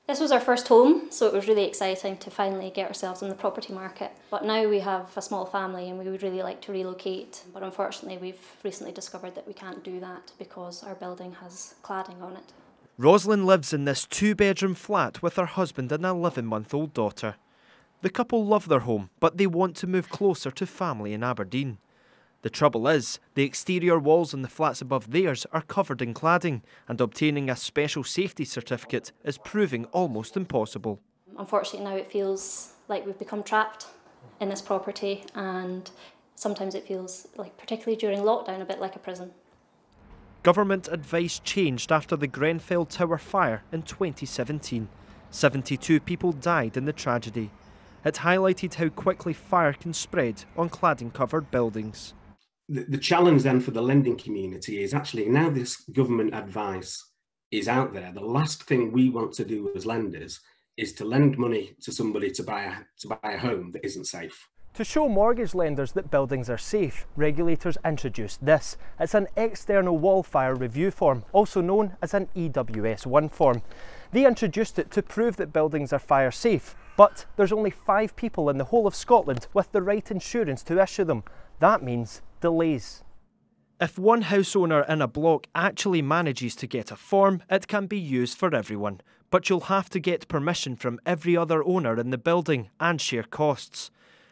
This was our first home, so it was really exciting to finally get ourselves on the property market. But now we have a small family and we would really like to relocate. But unfortunately, we've recently discovered that we can't do that because our building has cladding on it. Rosalind lives in this 2-bedroom flat with her husband and an 11-month-old daughter. The couple love their home, but they want to move closer to family in Aberdeen. The trouble is, the exterior walls in the flats above theirs are covered in cladding, and obtaining a special safety certificate is proving almost impossible. Unfortunately now it feels like we've become trapped in this property, and sometimes it feels like, particularly during lockdown, a bit like a prison. Government advice changed after the Grenfell Tower fire in 2017. 72 people died in the tragedy. It highlighted how quickly fire can spread on cladding-covered buildings. The challenge then for the lending community is actually, now this government advice is out there, the last thing we want to do as lenders is to lend money to somebody to buy a home that isn't safe. To show mortgage lenders that buildings are safe, regulators introduced this. It's an external wall fire review form, also known as an EWS1 form. They introduced it to prove that buildings are fire safe, but there's only 5 people in the whole of Scotland with the right insurance to issue them. That means delays. If one house owner in a block actually manages to get a form, it can be used for everyone, but you'll have to get permission from every other owner in the building and share costs.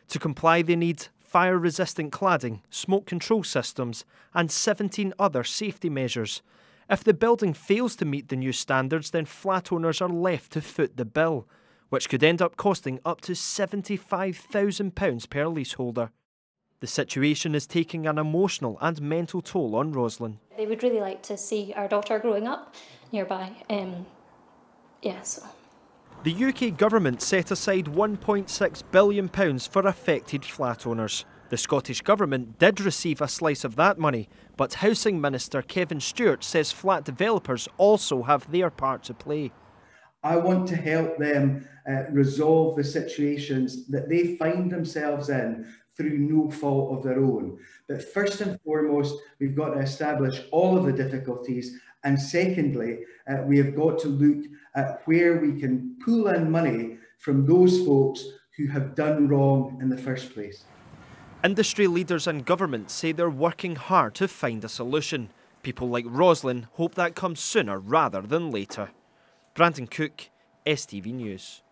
To comply, they need fire-resistant cladding, smoke control systems and 17 other safety measures. If the building fails to meet the new standards, then flat owners are left to foot the bill, which could end up costing up to £75,000 per leaseholder. The situation is taking an emotional and mental toll on Rosalind. They would really like to see our daughter growing up nearby. So. The UK government set aside £1.6 billion for affected flat owners. The Scottish Government did receive a slice of that money, but Housing Minister Kevin Stewart says flat developers also have their part to play. I want to help them resolve the situations that they find themselves in through no fault of their own. But first and foremost, we've got to establish all of the difficulties, and secondly, we have got to look at where we can pull in money from those folks who have done wrong in the first place. Industry leaders and government say they're working hard to find a solution. People like Rosalind hope that comes sooner rather than later. Brandon Cook, STV News.